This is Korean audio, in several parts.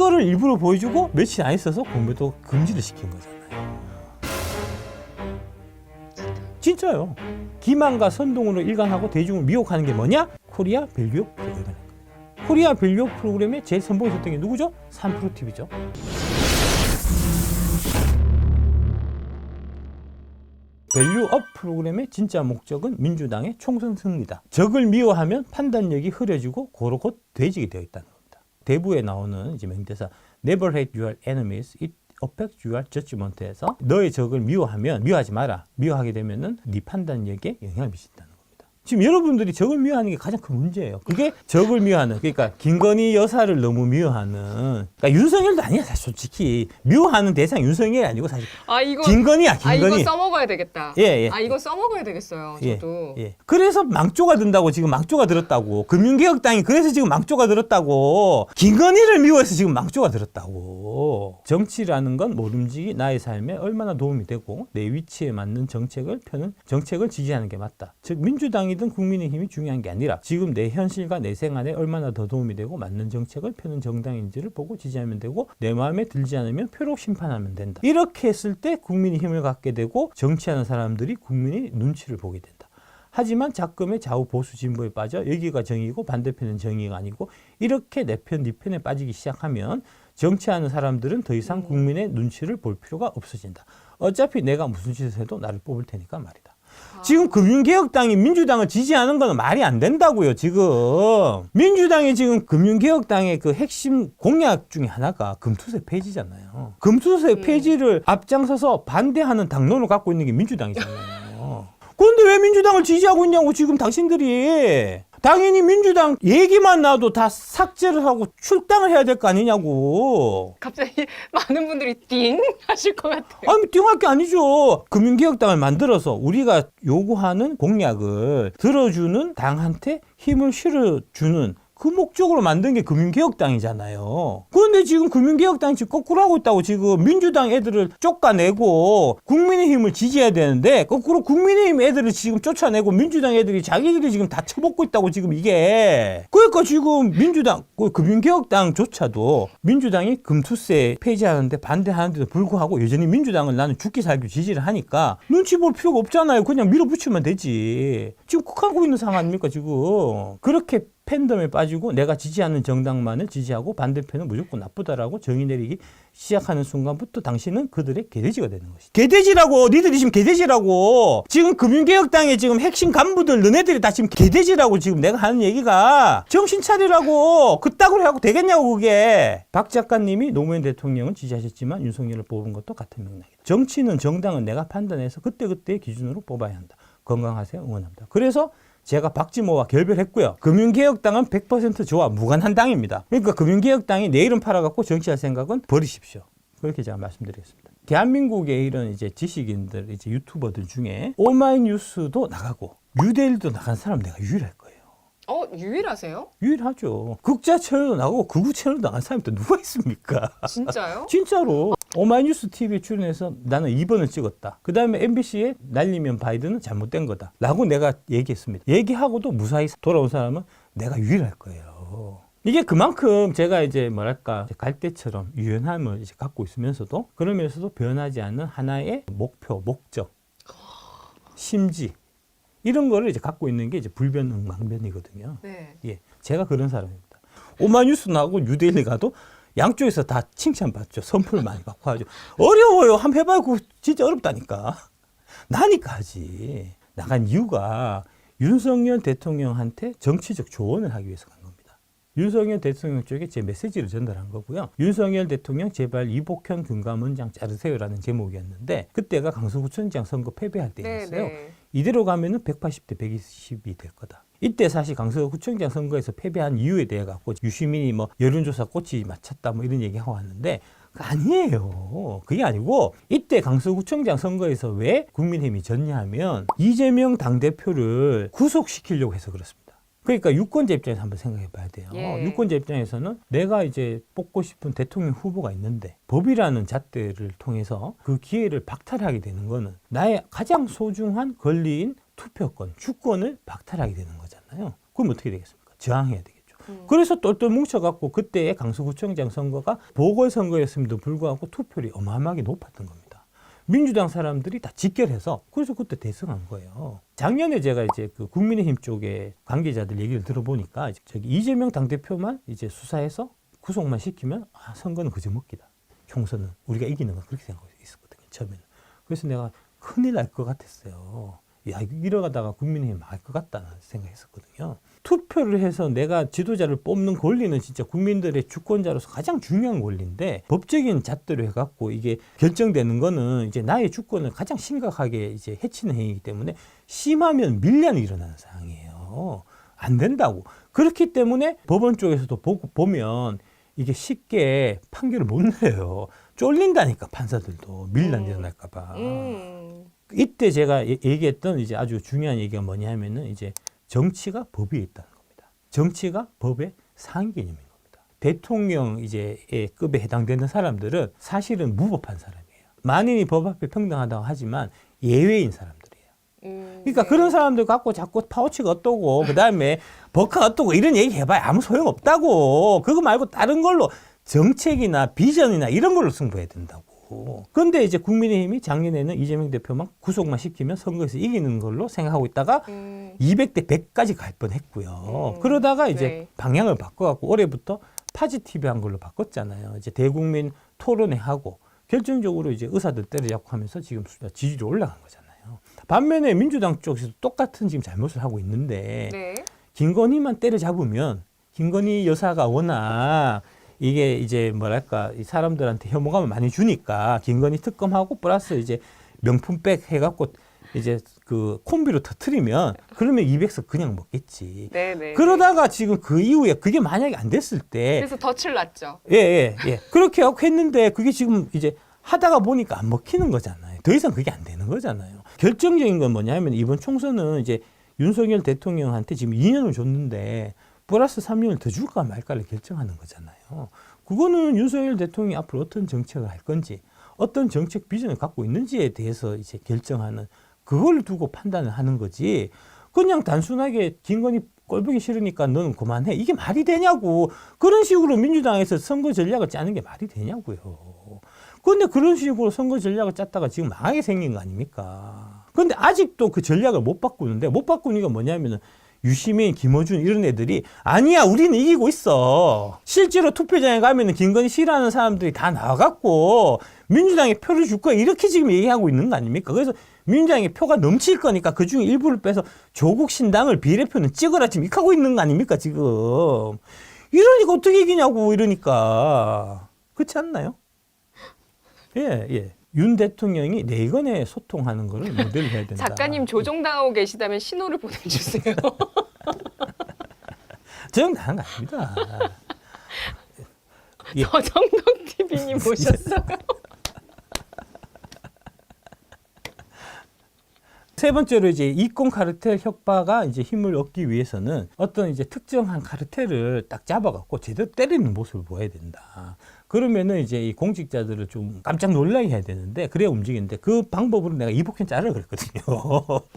이거를 일부러 보여주고 며칠 안 있어서 공매도 금지를 시킨 거잖아요. 진짜요. 기만과 선동으로 일관하고 대중을 미혹하는 게 뭐냐? 코리아 밸류 프로그램이라는 겁니다. 코리아 밸류 프로그램에 제일 선봉했었던 게 누구죠? 3프로TV죠. 밸류업 프로그램의 진짜 목적은 민주당의 총선 승리다. 적을 미워하면 판단력이 흐려지고 고로 곧 돼지게 되어 있다는 겁니다. 대부에 나오는 이제 명대사 Never hate your enemies, it affects your judgment에서 너의 적을 미워하면 미워하지 마라. 미워하게 되면은 네 판단력에 영향을 미친다는 겁니다. 지금 여러분들이 적을 미워하는 게 가장 큰 문제예요. 그게 적을 미워하는, 그러니까 김건희 여사를 너무 미워하는, 그러니까 윤석열도 아니야 사실 솔직히 미워하는 대상 윤석열이 아니고 사실 이거 김건희야. 김건희. 이거 써먹어야 되겠다. 예. 이거 써먹어야 되겠어요. 저도. 예. 그래서 망조가 든다고 지금 망조가 들었다고. 금융개혁당이 그래서 지금 망조가 들었다고. 김건희를 미워해서 지금 망조가 들었다고. 정치라는 건 모름지기 나의 삶에 얼마나 도움이 되고 내 위치에 맞는 정책을 펴는 정책을 지지하는 게 맞다. 즉 민주당이든 국민의힘이 중요한 게 아니라 지금 내 현실과 내 생활에 얼마나 더 도움이 되고 맞는 정책을 펴는 정당인지를 보고 지지하면 되고 내 마음에 들지 않으면 표로 심판하면 된다. 이렇게 했을 때 국민이 힘을 갖게 되고 정치하는 사람들이 국민의 눈치를 보게 된다. 하지만 작금의 좌우 보수 진보에 빠져 여기가 정의고 반대편은 정의가 아니고 이렇게 내 편, 네 편에 빠지기 시작하면 정치하는 사람들은 더 이상 국민의 눈치를 볼 필요가 없어진다. 어차피 내가 무슨 짓을 해도 나를 뽑을 테니까 말이다. 지금 금융개혁당이 민주당을 지지하는 건 말이 안 된다고요. 지금 민주당이 지금 금융개혁당의 그 핵심 공약 중에 하나가 금투세 폐지잖아요. 금투세 폐지를 앞장서서 반대하는 당론을 갖고 있는 게 민주당이잖아요. 그런데 왜 민주당을 지지하고 있냐고 지금 당신들이. 당연히 민주당 얘기만 나와도 다 삭제를 하고 출당을 해야 될 거 아니냐고. 갑자기 많은 분들이 띵 하실 것 같아요. 아니, 띵할 게 아니죠. 금융개혁당을 만들어서 우리가 요구하는 공약을 들어주는 당한테 힘을 실어주는 그 목적으로 만든 게 금융개혁당이잖아요. 그런데 지금 금융개혁당이 지금 거꾸로 하고 있다고. 지금 민주당 애들을 쫓아내고 국민의힘을 지지해야 되는데 거꾸로 국민의힘 애들을 지금 쫓아내고 민주당 애들이 자기들이 지금 다 쳐먹고 있다고 지금 이게. 그러니까 지금 민주당, 금융개혁당조차도 민주당이 금투세 폐지하는데 반대하는데도 불구하고 여전히 민주당을 나는 죽기 살기 지지를 하니까 눈치 볼 필요가 없잖아요. 그냥 밀어붙이면 되지. 지금 국하고 있는 상황 아닙니까 지금. 그렇게 팬덤에 빠지고 내가 지지하는 정당만을 지지하고 반대편은 무조건 나쁘다라고 정의 내리기 시작하는 순간부터 당신은 그들의 개돼지가 되는 것이죠. 개돼지라고. 니들이 지금 개돼지라고. 지금 금융개혁당의 지금 핵심 간부들 너네들이 다 지금 개돼지라고. 지금 내가 하는 얘기가 정신 차리라고. 그따구로 하고 되겠냐고 그게. 박 작가님이 노무현 대통령을 지지하셨지만 윤석열을 뽑은 것도 같은 맥락이다. 정치는 정당은 내가 판단해서 그때그때의 기준으로 뽑아야 한다. 건강하세요. 응원합니다. 그래서 제가 박지모와 결별했고요. 금융개혁당은 100% 저와 무관한 당입니다. 그러니까 금융개혁당이 내 이름 팔아갖고 정치할 생각은 버리십시오. 그렇게 제가 말씀드리겠습니다. 대한민국의 이런 이제 지식인들, 이제 유튜버들 중에 오마이뉴스도 나가고 뉴데일리도 나간 사람 내가 유일할 거예요. 유일하세요? 유일하죠. 국자 채널도 나가고 극우 채널도 나간 사람이 또 누가 있습니까? 진짜요? 진짜로. 오마이뉴스 TV에 출연해서 나는 2번을 찍었다. 그 다음에 MBC에 날리면 바이든은 잘못된 거다. 라고 내가 얘기했습니다. 얘기하고도 무사히 돌아온 사람은 내가 유일할 거예요. 이게 그만큼 제가 이제 뭐랄까 갈대처럼 유연함을 이제 갖고 있으면서도 그러면서도 변하지 않는 하나의 목표, 목적, 심지 이런 거를 이제 갖고 있는 게 이제 불변응망변이거든요. 네. 예, 제가 그런 사람입니다. 오마이뉴스 나오고 뉴데일리 가도 양쪽에서 다 칭찬받죠. 선풀 많이 받고 하죠. 어려워요. 한번 해봐요. 그거 진짜 어렵다니까. 나니까 하지. 나간 이유가 윤석열 대통령한테 정치적 조언을 하기 위해서 간 겁니다. 윤석열 대통령 쪽에 제 메시지를 전달한 거고요. 윤석열 대통령 제발 이복현 금감원장 자르세요라는 제목이었는데 그때가 강서구청장 선거 패배할 때였어요. 네. 이대로 가면은 180대 120이 될 거다. 이때 사실 강서구청장 선거에서 패배한 이유에 대해 갖고 유시민이 뭐 여론조사 꽃이 맞췄다 뭐 이런 얘기하고 왔는데 아니에요. 그게 아니고 이때 강서구청장 선거에서 왜 국민의힘이 졌냐 하면 이재명 당대표를 구속시키려고 해서 그렇습니다. 그러니까 유권자 입장에서 한번 생각해 봐야 돼요. 예. 유권자 입장에서는 내가 이제 뽑고 싶은 대통령 후보가 있는데 법이라는 잣대를 통해서 그 기회를 박탈하게 되는 거는 나의 가장 소중한 권리인 투표권, 주권을 박탈하게 되는 거잖아요. 그럼 어떻게 되겠습니까? 저항해야 되겠죠. 그래서 똘똘 뭉쳐갖고 그때의 강서구청장 선거가 보궐선거였음에도 불구하고 투표율이 어마어마하게 높았던 겁니다. 민주당 사람들이 다 직결해서 그래서 그때 대승한 거예요. 작년에 제가 이제 그 국민의힘 쪽에 관계자들 얘기를 들어보니까 저기 이재명 당대표만 이제 수사해서 구속만 시키면 선거는 그저먹기다. 총선은 우리가 이기는 건 그렇게 생각하고 있었거든요. 처음에는. 그래서 내가 큰일 날 것 같았어요. 야, 이러다가 국민의힘 망할 것 같다는 생각했었거든요. 투표를 해서 내가 지도자를 뽑는 권리는 진짜 국민들의 주권자로서 가장 중요한 권리인데 법적인 잣대로 해갖고 이게 결정되는 거는 이제 나의 주권을 가장 심각하게 이제 해치는 행위이기 때문에 심하면 밀란이 일어나는 상황이에요. 안 된다고. 그렇기 때문에 법원 쪽에서도 보면 이게 쉽게 판결을 못 내요. 쫄린다니까 판사들도 밀란 일어날까봐. 이때 제가 얘기했던 이제 아주 중요한 얘기가 뭐냐 하면은 이제 정치가 법 위에 있다는 겁니다. 정치가 법의 상위 개념인 겁니다. 대통령 이제 급에 해당되는 사람들은 사실은 무법한 사람이에요. 만인이 법 앞에 평등하다고 하지만 예외인 사람들이에요. 그러니까 그런 사람들 갖고 자꾸 파워치가 어떠고 그다음에 버카가 어떠고 이런 얘기 해봐야 아무 소용없다고. 그거 말고 다른 걸로 정책이나 비전이나 이런 걸로 승부해야 된다고. 그런데 이제 국민의힘이 작년에는 이재명 대표만 구속만 시키면 선거에서 이기는 걸로 생각하고 있다가 200대 100까지 갈 뻔했고요. 그러다가 이제 네. 방향을 바꿔갖고 올해부터 파지티브한 걸로 바꿨잖아요. 이제 대국민 토론회 하고 결정적으로 이제 의사들 때려잡고 하면서 지금 지지율이 올라간 거잖아요. 반면에 민주당 쪽에서도 똑같은 지금 잘못을 하고 있는데 네. 김건희만 때려잡으면 김건희 여사가 워낙 이게 이제 뭐랄까 이 사람들한테 혐오감을 많이 주니까 김건희 특검하고 플러스 이제 명품백 해갖고 이제 그 콤비로 터트리면 그러면 200석 그냥 먹겠지. 네네. 그러다가 지금 그 이후에 그게 만약에 안 됐을 때 그래서 덫을 놨죠. 예. 그렇게 하고 했는데 그게 지금 이제 하다가 보니까 안 먹히는 거잖아요. 더 이상 그게 안 되는 거잖아요. 결정적인 건 뭐냐면 이번 총선은 이제 윤석열 대통령한테 지금 2년을 줬는데 플러스 3년을 더 줄까 말까를 결정하는 거잖아요. 그거는 윤석열 대통령이 앞으로 어떤 정책을 할 건지 어떤 정책 비전을 갖고 있는지에 대해서 이제 결정하는 그걸 두고 판단을 하는 거지. 그냥 단순하게 김건희 꼴보기 싫으니까 너는 그만해. 이게 말이 되냐고. 그런 식으로 민주당에서 선거 전략을 짜는 게 말이 되냐고요. 그런데 그런 식으로 선거 전략을 짰다가 지금 망하게 생긴 거 아닙니까? 그런데 아직도 그 전략을 못 바꾸는데 못 바꾸는 게 뭐냐면은 유시민, 김어준 이런 애들이 아니야 우리는 이기고 있어. 실제로 투표장에 가면은 김건희 싫어하는 사람들이 다 나와갖고 민주당에 표를 줄 거야 이렇게 지금 얘기하고 있는 거 아닙니까? 그래서 민주당에 표가 넘칠 거니까 그중에 일부를 빼서 조국 신당을 비례표는 찍어라 지금 이렇게 하고 있는 거 아닙니까 지금. 이러니까 어떻게 이기냐고 이러니까. 그렇지 않나요? 예. 윤 대통령이 내건에 소통하는 거를 모델로 해야 된다. 작가님 조종당하고 계시다면 신호를 보내주세요. 조종당한 거 아닙니다. 예. 저정덕 TV님 모셨어요. 세 번째로 이제 이권 카르텔 협파가 이제 힘을 얻기 위해서는 어떤 이제 특정한 카르텔을 딱 잡아갖고 제대로 때리는 모습을 보여야 된다. 그러면은 이제 이 공직자들을 좀 깜짝 놀라게 해야 되는데 그래야 움직이는데 그 방법으로 내가 이복현 자르라 그랬거든요.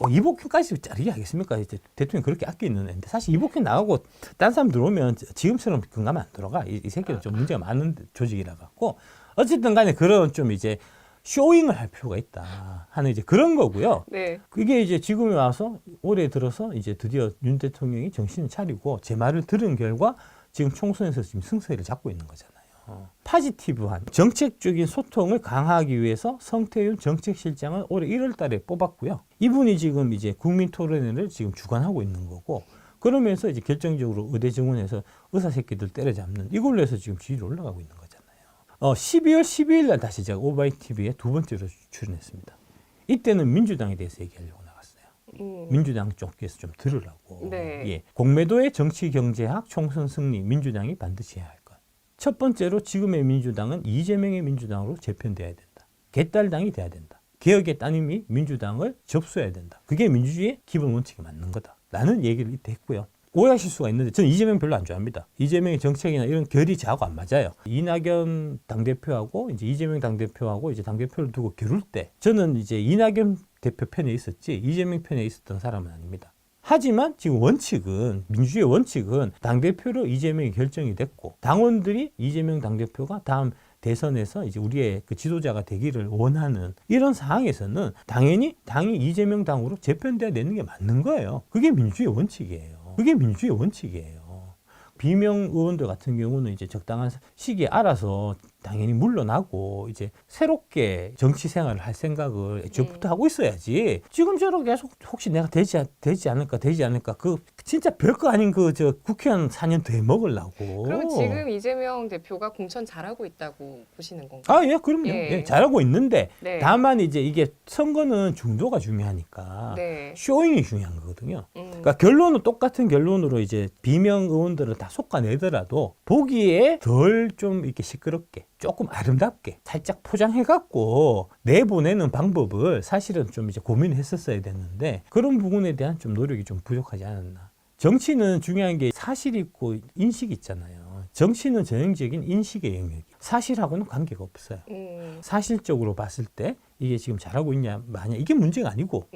이복현까지 자르게 하겠습니까? 이제 대통령 그렇게 아끼는 애인데 사실 이복현 나가고 딴 사람 들어오면 지금처럼 금가면 안 돌아가. 이 새끼는 좀 문제가 많은 조직이라 갖고 어쨌든 간에 그런 좀 이제 쇼잉을 할 필요가 있다 하는 이제 그런 거고요. 네. 그게 이제 지금에 와서 올해 들어서 이제 드디어 윤 대통령이 정신을 차리고 제 말을 들은 결과 지금 총선에서 지금 승세를 잡고 있는 거잖아요. 파지티브한 정책적인 소통을 강화하기 위해서 성태윤 정책실장을 올해 1월 달에 뽑았고요. 이분이 지금 이제 국민 토론회를 지금 주관하고 있는 거고 그러면서 이제 결정적으로 의대 정원에서 의사 새끼들 때려잡는 이걸로 해서 지금 지지율이 올라가고 있는 거잖아요. 12월 12일 날 다시 제가 오바이 TV에 두 번째로 출연했습니다. 이때는 민주당에 대해서 얘기하려고 나갔어요. 민주당 쪽에서 좀 들으라고. 네. 예. 공매도의 정치 경제학 총선 승리 민주당이 반드시 해야 할 것. 첫 번째로 지금의 민주당은 이재명의 민주당으로 재편돼야 된다. 개딸당이 돼야 된다. 개혁의 따님이 민주당을 접수해야 된다. 그게 민주주의의 기본 원칙에 맞는 거다. 라는 얘기를 이때 했고요. 오해하실 수가 있는데 저는 이재명 별로 안 좋아합니다. 이재명의 정책이나 이런 결이 저하고 안 맞아요. 이낙연 당대표하고 이제 이재명 당대표하고 이제 당대표를 두고 겨룰 때 저는 이제 이낙연 대표 편에 있었지 이재명 편에 있었던 사람은 아닙니다. 하지만 지금 원칙은 민주주의 원칙은 당대표로 이재명이 결정이 됐고 당원들이 이재명 당대표가 다음 대선에서 이제 우리의 그 지도자가 되기를 원하는 이런 상황에서는 당연히 당이 이재명 당으로 재편돼야 되는 게 맞는 거예요. 그게 민주주의 원칙이에요. 그게 민주주의 원칙이에요. 비명 의원들 같은 경우는 이제 적당한 시기에 알아서 당연히 물러나고 이제 새롭게 정치 생활을 할 생각을 애초부터 하고 있어야지. 지금처럼 계속 혹시 내가 되지 않을까 그 진짜 별거 아닌 그 저 국회의원 4년 더 먹으려고. 그럼 지금 이재명 대표가 공천 잘하고 있다고 보시는 건가요? 아, 예, 그럼요. 예. 예, 잘하고 있는데 네. 다만 이제 이게 선거는 중도가 중요하니까 네. 쇼잉이 중요한 거거든요. 음. 그러니까 결론은 똑같은 결론으로 이제 비명 의원들을 다 솎아내더라도 보기에 덜 좀 이렇게 시끄럽게 조금 아름답게 살짝 포장해갖고 내보내는 방법을 사실은 좀 이제 고민했었어야 됐는데 그런 부분에 대한 좀 노력이 좀 부족하지 않았나. 정치는 중요한 게 사실 있고 인식이 있잖아요. 정치는 전형적인 인식의 영역이 사실하고는 관계가 없어요. 사실적으로 봤을 때 이게 지금 잘하고 있냐 마냐 이게 문제가 아니고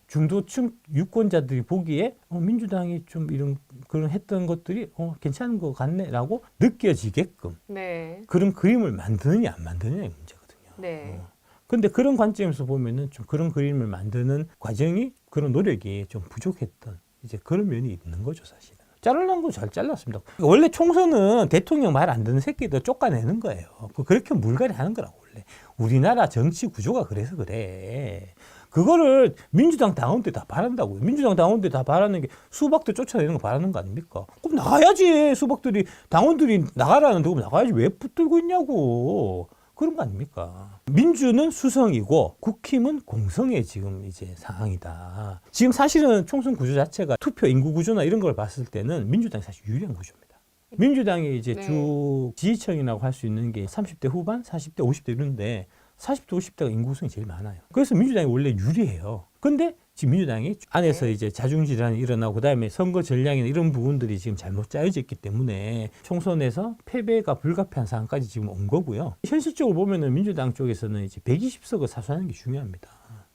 중도층 유권자들이 보기에 민주당이 좀 이런 그런 했던 것들이 괜찮은 것 같네라고 느껴지게끔 네. 그런 그림을 만드느냐 안 만드느냐의 문제거든요. 네. 근데 그런 관점에서 보면은 좀 그런 그림을 만드는 과정이 그런 노력이 좀 부족했던 이제 그런 면이 있는 거죠, 사실은. 자르려는 건 잘 잘랐습니다. 원래 총선은 대통령 말 안 듣는 새끼들 쫓아내는 거예요. 그렇게 물갈이 하는 거라고, 원래. 우리나라 정치 구조가 그래서 그래. 그거를 민주당 당원들이 다 바란다고요. 민주당 당원들이 다 바라는 게 수박들 쫓아내는 거 바라는 거 아닙니까? 그럼 나가야지. 수박들이, 당원들이 나가라는데 그럼 나가야지. 왜 붙들고 있냐고. 그런 거 아닙니까? 민주는 수성이고 국힘은 공성의 지금 이제 상황이다. 지금 사실은 총선 구조 자체가 투표 인구 구조나 이런 걸 봤을 때는 민주당이 사실 유리한 구조입니다. 민주당이 이제 네. 주 지지층이라고 할 수 있는 게 30대 후반, 40대, 50대 이런데 40대, 50대가 인구성이 제일 많아요. 그래서 민주당이 원래 유리해요. 근데 지금 민주당이 안에서 이제 자중질환이 일어나고 그다음에 선거 전략이나 이런 부분들이 지금 잘못 짜여져 있기 때문에 총선에서 패배가 불가피한 상황까지 지금 온 거고요. 현실적으로 보면은 민주당 쪽에서는 이제 120석을 사수하는 게 중요합니다.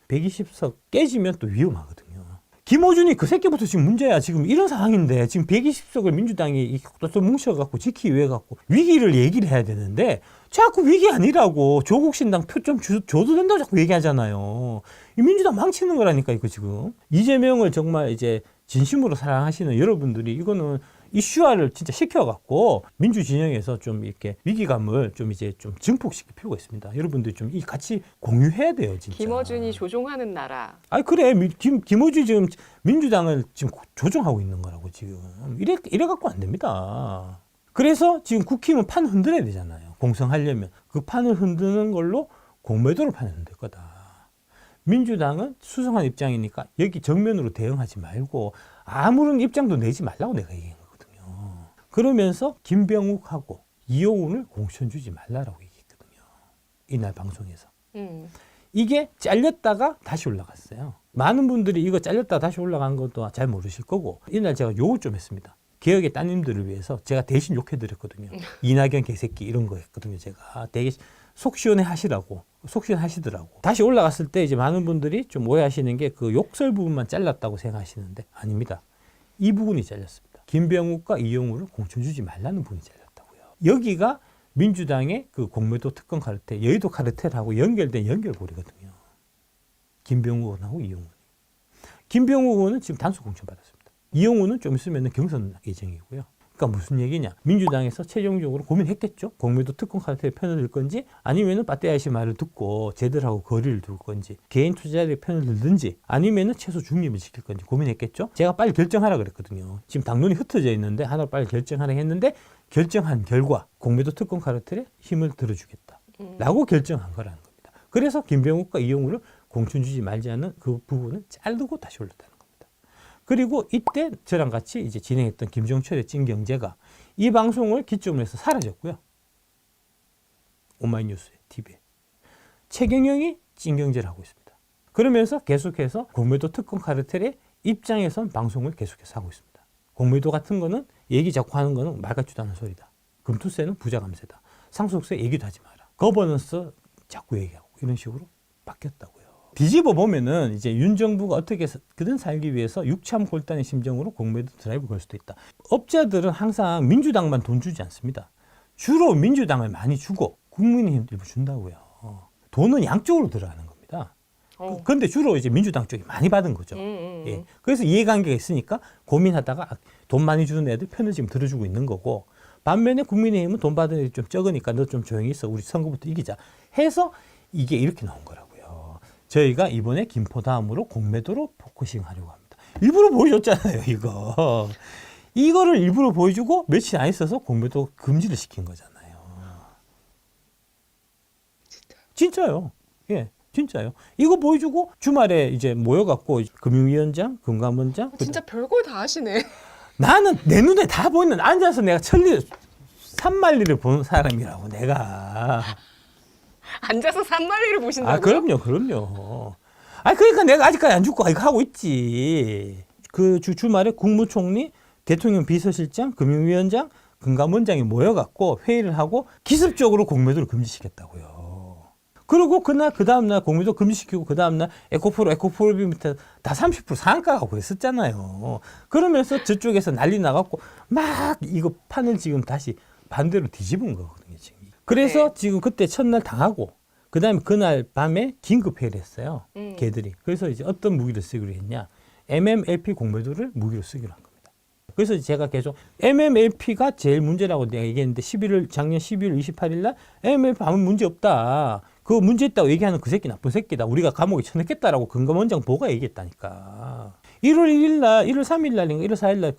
120석 깨지면 또 위험하거든요. 김어준이 그 새끼부터 지금 문제야. 지금 이런 상황인데 지금 120석을 민주당이 또 뭉쳐갖고 지키기 위해 갖고 위기를 얘기를 해야 되는데 자꾸 위기 아니라고 조국 신당 표 좀 줘도 된다고 자꾸 얘기하잖아요. 이 민주당 망치는 거라니까 이거 지금. 이재명을 정말 이제 진심으로 사랑하시는 여러분들이 이거는 이슈화를 진짜 시켜갖고 민주 진영에서 좀 이렇게 위기감을 좀 이제 좀 증폭시킬 필요가 있습니다. 여러분들 좀 이 같이 공유해야 돼요, 진짜. 김어준이 조종하는 나라. 아니 그래 김어준이 지금 민주당을 지금 조종하고 있는 거라고 지금 이래 갖고 안 됩니다. 그래서 지금 국힘은 판 흔들어야 되잖아요. 공성하려면 그 판을 흔드는 걸로 공매도를 판을 흔들 거다. 민주당은 수성한 입장이니까 여기 정면으로 대응하지 말고 아무런 입장도 내지 말라고 내가 얘기한 거거든요. 그러면서 김병욱하고 이용훈을 공천 주지 말라라고 얘기했거든요. 이날 방송에서. 이게 잘렸다가 다시 올라갔어요. 많은 분들이 이거 잘렸다가 다시 올라간 것도 잘 모르실 거고 이날 제가 욕을 좀 했습니다. 개혁의 따님들을 위해서 제가 대신 욕해드렸거든요. 이낙연 개새끼 이런 거 했거든요. 제가 되게 속 시원해 하시라고 속 시원해 하시더라고. 다시 올라갔을 때 이제 많은 분들이 좀 오해하시는 게 그 욕설 부분만 잘랐다고 생각하시는데 아닙니다. 이 부분이 잘렸습니다. 김병욱과 이용우를 공천 주지 말라는 부분이 잘렸다고요. 여기가 민주당의 그 공매도 특권 카르텔, 여의도 카르텔하고 연결된 연결고리거든요. 김병욱 의원하고 이용우. 김병욱 의원은 지금 단수 공천 받았습니다. 이용우는 좀 있으면 경선 예정이고요. 그러니까 무슨 얘기냐? 민주당에서 최종적으로 고민했겠죠. 공매도 특권 카르텔 편을 들 건지 아니면은 빠떼아이씨 말을 듣고 쟤들하고 거리를 둘 건지 개인 투자자들의 편을 들든지 아니면은 최소 중립을 지킬 건지 고민했겠죠. 제가 빨리 결정하라 그랬거든요. 지금 당론이 흩어져 있는데 하나 빨리 결정하라 했는데 결정한 결과 공매도 특권 카르텔에 힘을 들어주겠다라고 결정한 거라는 겁니다. 그래서 김병욱과 이용우를 공천 주지 말지 않는 그 부분을 자르고 다시 올렸다는 겁니다. 그리고 이때 저랑 같이 이제 진행했던 김종철의 찐경제가 이 방송을 기점으로 해서 사라졌고요. 오마이뉴스에, TV에. 최경영이 찐경제를 하고 있습니다. 그러면서 계속해서 공매도 특권 카르텔의 입장에선 방송을 계속해서 하고 있습니다. 공매도 같은 거는 얘기 자꾸 하는 거는 말 같지도 않은 소리다. 금투세는 부자 감세다. 상속세 얘기도 하지 마라. 거버넌스 자꾸 얘기하고 이런 식으로 바뀌었다고요. 뒤집어 보면은 이제 윤 정부가 어떻게든 살기 위해서 육참 골단의 심정으로 공매도 드라이브 걸 수도 있다. 업자들은 항상 민주당만 돈 주지 않습니다. 주로 민주당을 많이 주고 국민의힘도 일부 준다고요. 돈은 양쪽으로 들어가는 겁니다. 그런데 주로 이제 민주당 쪽이 많이 받은 거죠. 예. 그래서 이해관계가 있으니까 고민하다가 돈 많이 주는 애들 편을 지금 들어주고 있는 거고, 반면에 국민의힘은 돈 받은 애들이 좀 적으니까 너 좀 조용히 있어. 우리 선거부터 이기자 해서 이게 이렇게 나온 거라고요. 저희가 이번에 김포 다음으로 공매도로 포커싱 하려고 합니다. 일부러 보여줬잖아요, 이거. 이거를 일부러 보여주고 며칠 안 있어서 공매도 금지를 시킨 거잖아요. 진짜요. 예, 진짜요. 이거 보여주고 주말에 이제 모여갖고 금융위원장, 금감원장. 진짜 별걸 다 하시네. 나는 내 눈에 다 보이는, 앉아서 내가 산만리를 보는 사람이라고, 내가. 앉아서 산만리를 보신다고요? 아, 그럼요. 아, 그러니까 내가 아직까지 안 죽고 이거 하고 있지. 그 주말에 국무총리, 대통령 비서실장, 금융위원장, 금감원장이 모여갖고 회의를 하고 기습적으로 공매도를 금지시켰다고요. 그리고 그 다음날 공매도 금지시키고 그 다음날 에코프로 밑에 다 30% 상한가 가고 그랬었잖아요. 그러면서 저쪽에서 난리 나갖고 막 이거 판을 지금 다시 반대로 뒤집은 거거든요, 지금. 그래서 네. 지금 그때 첫날 당하고 그 다음에 그날 밤에 긴급회의를 했어요. 걔들이. 그래서 이제 어떤 무기를 쓰기로 했냐. MMLP 공매도를 무기로 쓰기로 한 겁니다. 그래서 제가 계속 MMLP가 제일 문제라고 내가 얘기했는데 작년 12월 28일 날 MMLP 아무 문제 없다. 그거 문제 있다고 얘기하는 그 새끼 나쁜 새끼다. 우리가 감옥에 쳐넣겠다라고 금감원장 보가 얘기했다니까. 1월 1일 날, 1월 3일 날인가 1월 4일 날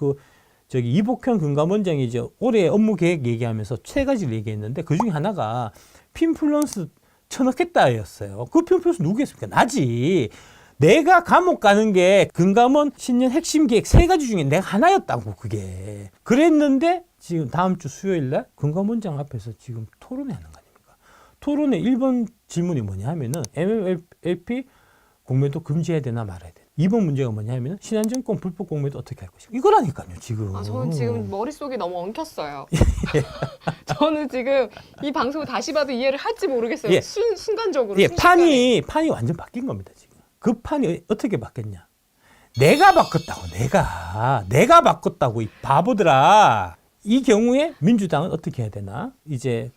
이복현 금감원장이 이제 올해 업무 계획 얘기하면서 세 가지를 얘기했는데 그 중에 하나가 핀플런스 쳐넣겠다였어요. 그 핀플런스 누구겠습니까? 나지. 내가 감옥 가는 게 금감원 신년 핵심 계획 세 가지 중에 내가 하나였다고, 그게. 그랬는데 지금 다음 주 수요일 날 금감원장 앞에서 지금 토론회 하는 거 아닙니까? 토론회 1번 질문이 뭐냐 하면은 MMLP 공매도 금지해야 되나 말아야 되나. 2번 문제가 뭐냐 하면은 신한증권 불법 공매도 어떻게 할 것인가. 이거라니까요, 지금. 아, 저는 지금 머릿속이 너무 엉켰어요. 저는 지금 이 방송을 다시 봐도 이해를 할지 모르겠어요. 예. 순간적으로. 예, 순식간에. 판이 완전 바뀐 겁니다, 지금. 그 판이 어떻게 바뀌었냐? 내가 바꿨다고, 내가 바꿨다고, 이 바보들아. 이 경우에 민주당은 어떻게 해야 되나? 이제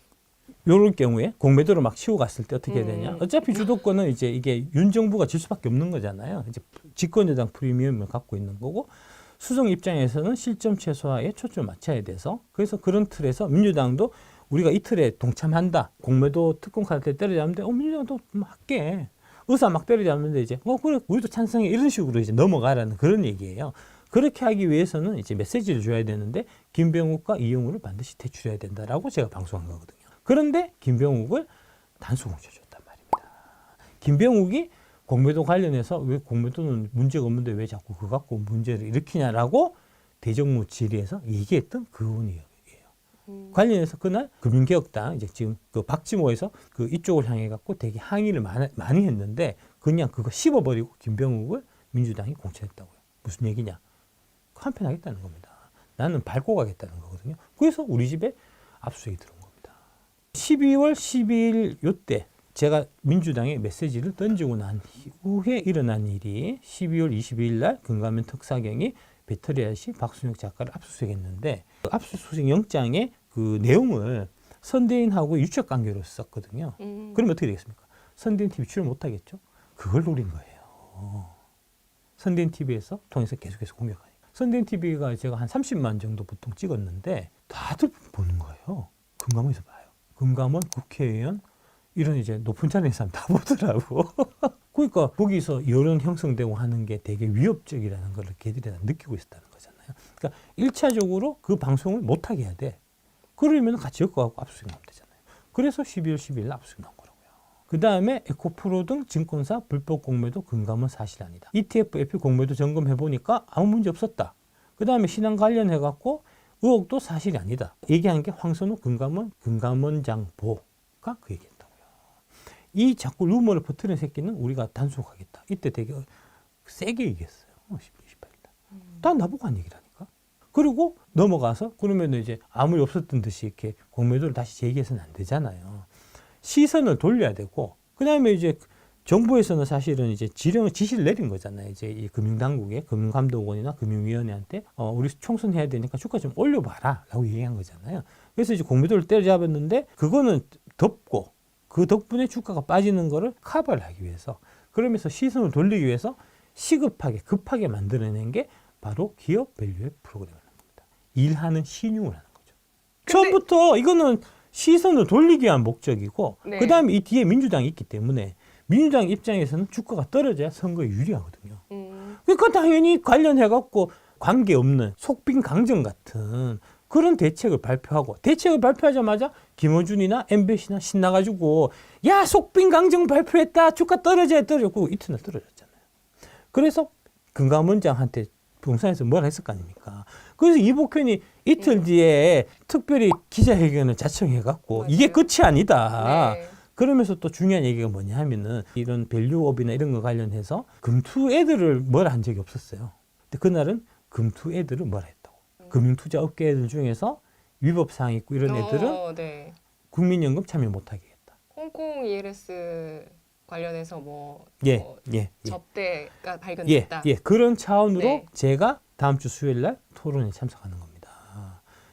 요럴 경우에 공매도를 막 치고 갔을 때 어떻게 해야 되냐? 어차피 주도권은 이제 이게 윤 정부가 질 수밖에 없는 거잖아요. 이제 집권여당 프리미엄을 갖고 있는 거고, 수정 입장에서는 실점 최소화에 초점을 맞춰야 돼서, 그래서 그런 틀에서 민주당도 우리가 이 틀에 동참한다. 공매도 특권 카드 때려잡는데 민주당도 뭐 할게. 의사 막 때려잡는데 이제 그래 우리도 찬성해, 이런 식으로 이제 넘어가라는 그런 얘기예요. 그렇게 하기 위해서는 이제 메시지를 줘야 되는데 김병욱과 이용우를 반드시 퇴출해야 된다라고 제가 방송한 거거든요. 그런데 김병욱을 단수공천 줬단 말입니다. 김병욱이 공매도 관련해서 왜 공매도는 문제가 없는데 왜 자꾸 그거 갖고 문제를 일으키냐라고 대정부 질의에서 얘기했던 그 의원이에요. 관련해서 그날 금융개혁당 이제 지금 그 박지모에서 그 이쪽을 향해 갖고 되게 항의를 많이 했는데 그냥 그거 씹어버리고 김병욱을 민주당이 공천했다고요. 무슨 얘기냐? 한편 하겠다는 겁니다. 나는 밟고 가겠다는 거거든요. 그래서 우리 집에 압수수색이 들어온 겁니다. 12월 12일 요때 제가 민주당에 메시지를 던지고 난 이후에 일어난 일이 12월 22일 날 금감원 특사경이 배터리 아저씨 박순혁 작가를 압수수색했는데 그 압수수색 영장의 그 내용을 선대인하고 유착 관계로 썼거든요. 그럼 어떻게 되겠습니까? 선대인 TV 출연 못하겠죠? 그걸 노린 거예요. 선대인 TV에서 통해서 계속해서 공격하니까. 선대인 TV가 제가 한 30만 정도 보통 찍었는데 다들 보는 거예요. 금감원에서 봐요. 금감원, 국회의원 이런 이제 높은 자리에 사람 다 보더라고. 그러니까 거기서 여론 형성되고 하는 게 되게 위협적이라는 걸 걔들이 다 느끼고 있었다는 거잖아요. 그러니까 1차적으로 그 방송을 못하게 해야 돼. 그러면 같이 엮어갖고 압수수색 나오면 되잖아요. 그래서 12월 12일 압수수색 나온 거라고요. 그 다음에 에코프로 등 증권사 불법 공매도 금감원 사실 아니다. ETF, FP 공매도 점검해보니까 아무 문제 없었다. 그 다음에 신한 관련해갖고 의혹도 사실이 아니다. 얘기한 게 황선우 금감원장 보가 그 얘기했다. 이 자꾸 루머를 퍼뜨리는 새끼는 우리가 단속하겠다. 이때 되게 세게 얘기했어요. 12월 28일. 다 나보고 한 얘기라니까. 그리고 넘어가서 그러면 이제 아무리 없었던 듯이 이렇게 공매도를 다시 제기해서는 안 되잖아요. 시선을 돌려야 되고, 그 다음에 이제 정부에서는 사실은 이제 지시를 내린 거잖아요. 이제 이 금융당국에, 금융감독원이나 금융위원회한테 우리 총선 해야 되니까 주가 좀 올려봐라라고 얘기한 거잖아요. 그래서 이제 공매도를 때려잡았는데 그거는 덮고 그 덕분에 주가가 빠지는 거를 커버를 하기 위해서 그러면서 시선을 돌리기 위해서 시급하게 급하게 만들어낸 게 바로 기업 밸류의 프로그램을 하는 겁니다. 일하는 신용을 하는 거죠. 처음부터 이거는 시선을 돌리기 위한 목적이고 네. 그다음에 이 뒤에 민주당이 있기 때문에 민주당 입장에서는 주가가 떨어져야 선거에 유리하거든요. 그러니까 당연히 관련해갖고 관계없는 속빈 강정 같은 그런 대책을 발표하고 대책을 발표하자마자 김어준이나 MBC나 신나가지고 야 속빈 강정 발표했다 주가 떨어졌고 이튿날 떨어졌잖아요. 그래서 금감원장한테 부동산에서 뭐라 했을 거 아닙니까? 그래서 이복현이 이틀 뒤에 특별히 기자회견을 자청해갖고 맞아요. 이게 끝이 아니다. 네. 그러면서 또 중요한 얘기가 뭐냐 하면은 이런 밸류업이나 이런 거 관련해서 금투 애들을 뭐라 한 적이 없었어요. 근데 그날은 금투 애들을 뭐라 했다고. 금융투자 업계 애들 중에서 위법사항 있고 이런 애들은 네. 국민연금 참여 못하게 했다. 홍콩 ELS 관련해서 예. 접대가 발견됐다. 그런 차원으로 네. 제가 다음 주 수요일 날 토론에 참석하는 겁니다.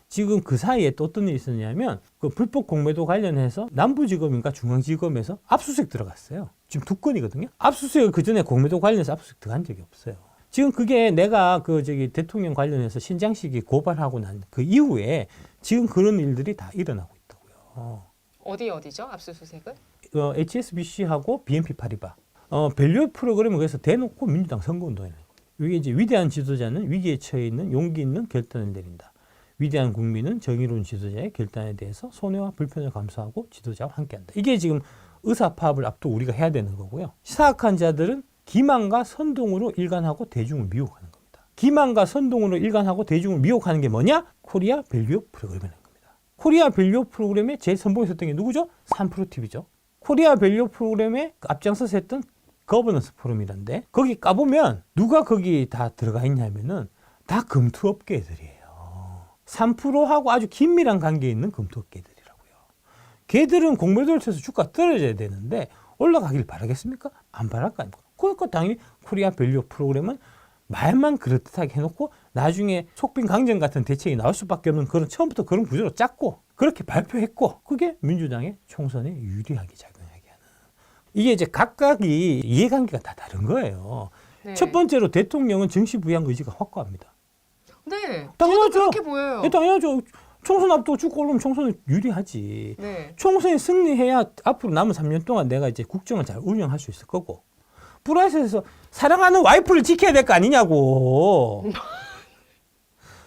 지금 그 사이에 또 어떤 일이 있었냐면 그 불법 공매도 관련해서 남부지검인가 중앙지검에서 압수수색 들어갔어요. 지금 2건이거든요. 압수수색 그 전에 공매도 관련해서 압수수색 들어간 적이 없어요. 지금 그게 내가 대통령 관련해서 신장식이 고발하고 난 그 이후에 지금 그런 일들이 다 일어나고 있다고요. 어디죠? 압수수색은? HSBC하고 BNP 파리바. 밸류 프로그램을 그래서 대놓고 민주당 선거운동을 해요. 이게 이제 위대한 지도자는 위기에 처해 있는 용기 있는 결단을 내린다. 위대한 국민은 정의로운 지도자의 결단에 대해서 손해와 불편을 감수하고 지도자와 함께한다. 이게 지금 의사파업을 앞두고 우리가 해야 되는 거고요. 사악한 자들은 기만과 선동으로 일관하고 대중을 미혹하는 겁니다. 기만과 선동으로 일관하고 대중을 미혹하는 게 뭐냐? 코리아 밸류 프로그램이라는 겁니다. 코리아 밸류 프로그램의 제일 선봉에 섰던 게 누구죠? 3프로TV죠. 코리아 밸류 프로그램에 앞장서서 했던 거버넌스 포럼이란데 거기 까보면 누가 거기 다 들어가 있냐면은 다 금투업계들이에요. 3%하고 아주 긴밀한 관계에 있는 금투업계들이라고요. 걔들은 공매도를 쳐서 주가 떨어져야 되는데 올라가길 바라겠습니까? 안 바랄 거 아닙니까? 그러니까 당연히 코리아 밸류 프로그램은 말만 그럴듯하게 해놓고 나중에 속빈 강정 같은 대책이 나올 수밖에 없는 그런 처음부터 그런 구조로 짰고 그렇게 발표했고 그게 민주당의 총선에 유리하게 작용하게 하는 이게 이제 각각이 이해관계가 다 다른 거예요. 네. 첫 번째로 대통령은 정치부양 의지가 확고합니다. 네. 당연하죠. 저도 그렇게 보여요. 네, 당연하죠. 총선 앞두고 쭉 오르면 총선은 유리하지. 네. 총선에 승리해야 앞으로 남은 3년 동안 내가 이제 국정을 잘 운영할 수 있을 거고. 플러스에서 사랑하는 와이프를 지켜야 될 거 아니냐고.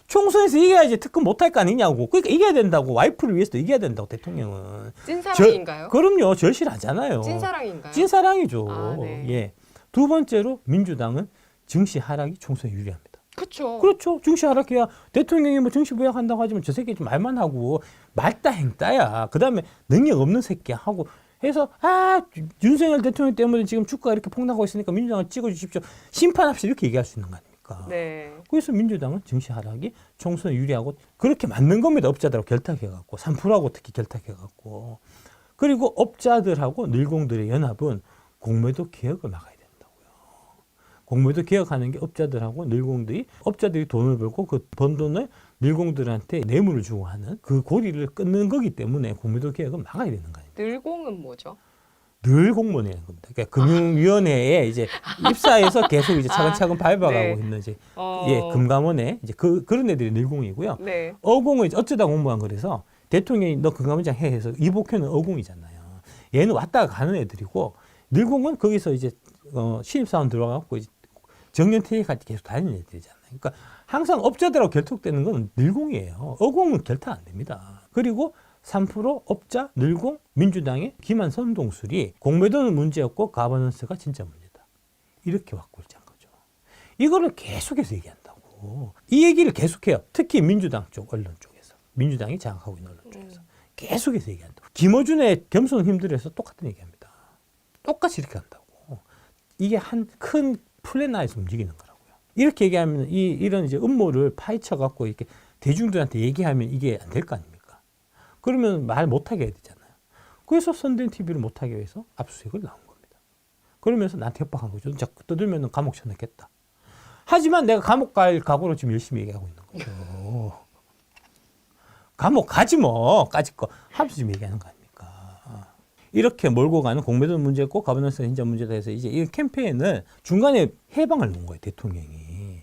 총선에서 이겨야지 특검 못할 거 아니냐고. 그러니까 이겨야 된다고. 와이프를 위해서 이겨야 된다고 대통령은. 찐사랑인가요? 그럼요. 절실하잖아요. 찐사랑인가요? 찐사랑이죠. 아, 네. 예. 두 번째로 민주당은 증시 하락이 총선에 유리합니다. 그렇죠. 그렇죠. 증시 하락해야 대통령이 뭐 증시 부양한다고 하지만 저 새끼 좀 말만 하고 말따 행따야. 그다음에 능력 없는 새끼야 하고 해서 윤석열 대통령 때문에 지금 주가가 이렇게 폭락하고 있으니까 민주당을 찍어주십시오. 심판 없이 이렇게 얘기할 수 있는 거 아닙니까? 네. 그래서 민주당은 증시 하락이 총선에 유리하고 그렇게 맞는 겁니다. 업자들하고 결탁해갖고 3%하고 특히 결탁해갖고 그리고 업자들하고 늘공들의 연합은 공매도 개혁을 막아야 된다고요. 공매도 개혁하는 게 업자들하고 늘공들이 업자들이 돈을 벌고 그 번 돈을 늘공들한테 뇌물을 주고 하는 그 고리를 끊는 거기 때문에 공매도 개혁은 막아야 되는 거 아닙니까? 늘공은 뭐죠? 늘 공무원이라는 겁니다. 그러니까 금융위원회에 이제 입사해서 계속 이제 차근차근 밟아가고 네. 있는 이제 금감원에 이제 그런 애들이 늘공이고요. 네. 어공은 이제 어쩌다 공무원 그래서 대통령이 너 금감원장 해 해서 이복현은 어공이잖아요. 얘는 왔다가 가는 애들이고 늘공은 거기서 이제 신입사원 들어가고 이제 정년퇴직할 때 계속 다니는 애들이잖아요. 그러니까 항상 업자들하고 결탁되는 건 늘공이에요. 어공은 결탁 안 됩니다. 그리고 3% 업자, 늘공, 민주당의 기만 선동술이 공매도는 문제였고 가버넌스가 진짜 문제다. 이렇게 확고를 짠 거죠. 이거를 계속해서 얘기한다고. 이 얘기를 계속해요. 특히 민주당 쪽 언론 쪽에서. 민주당이 장악하고 있는 언론 쪽에서. 계속해서 얘기한다고. 김어준의 겸손 힘들어서 똑같은 얘기합니다. 똑같이 이렇게 한다고. 이게 한 큰 플랜 하에서 움직이는 거라고요. 이렇게 얘기하면 이런 이제 음모를 파헤쳐 갖고 이렇게 대중들한테 얘기하면 이게 안 될 거 아닙니까? 그러면 말 못하게 해야 되잖아요. 그래서 선대인 TV를 못하게 해서 압수수색을 나온 겁니다. 그러면서 나한테 협박한 거죠. 자꾸 떠들면 감옥 쳐넣겠다. 하지만 내가 감옥 갈 각오로 지금 열심히 얘기하고 있는 거죠. 감옥 가지 뭐 까짓 거 하면서 지금 얘기하는 거 아닙니까? 이렇게 몰고 가는 공매도 문제고 가버넌스 행정 문제다 해서 이제 이 캠페인을 중간에 해방을 놓은 거예요. 대통령이.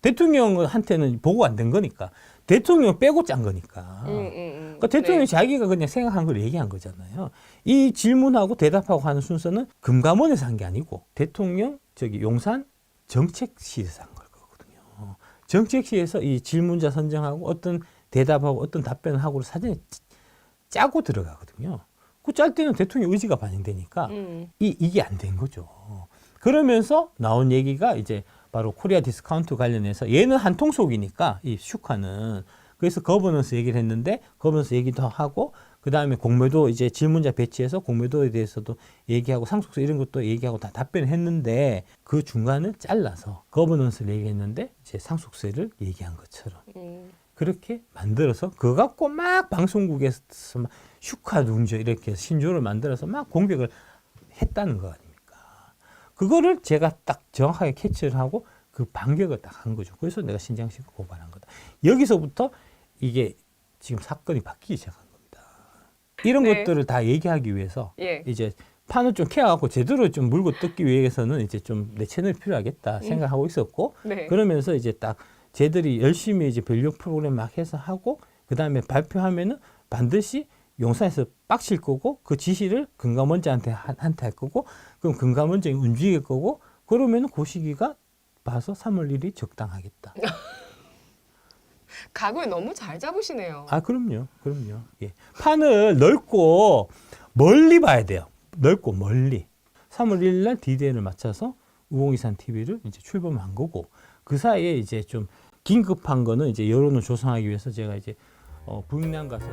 대통령한테는 보고 안 된 거니까. 대통령 빼고 짠 거니까. 그러니까 대통령이 자기가 그냥 생각한 걸 얘기한 거잖아요. 이 질문하고 대답하고 하는 순서는 금감원에서 한 게 아니고 대통령 용산 정책실에서 한 거거든요. 정책실에서 이 질문자 선정하고 어떤 대답하고 어떤 답변을 하고 사전에 짜고 들어가거든요. 그 짤 때는 대통령 의지가 반영되니까 이게 안 된 거죠. 그러면서 나온 얘기가 이제 바로 코리아 디스카운트 관련해서 얘는 한통속이니까 이 슈카는 그래서 거버넌스 얘기를 했는데 거버넌스 얘기도 하고 그 다음에 공매도 이제 질문자 배치해서 공매도에 대해서도 얘기하고 상속세 이런 것도 얘기하고 다 답변을 했는데 그 중간을 잘라서 거버넌스를 얘기했는데 이제 상속세를 얘기한 것처럼 그렇게 만들어서 그거 갖고 막 방송국에서 막 슈카 둥저 이렇게 신조를 만들어서 막 공격을 했다는 거 아닙니까? 그거를 제가 딱 정확하게 캐치를 하고 그 반격을 딱 한 거죠. 그래서 내가 신장식을 고발한 거다. 여기서부터 이게 지금 사건이 바뀌기 시작한 겁니다. 이런 것들을 다 얘기하기 위해서 이제 판을 좀 캐갖고 제대로 좀 물고 뜯기 위해서는 이제 좀 내 채널이 필요하겠다 생각하고 있었고 그러면서 이제 딱 쟤들이 열심히 이제 변력 프로그램 막 해서 하고 그 다음에 발표하면은 반드시 용산에서 빡칠 거고 그 지시를 금감원장한테 할 거고 그럼 금감원장이 움직일 거고 그러면은 그 시기가 봐서 3월 1일이 적당하겠다. 각을 너무 잘 잡으시네요. 아 그럼요. 예. 판을 넓고 멀리 봐야 돼요. 넓고 멀리. 3월 1일 날 D-Day를 맞춰서 우공이산 TV를 이제 출범한 거고 그 사이에 이제 좀 긴급한 거는 이제 여론을 조성하기 위해서 제가 이제 부인량 가서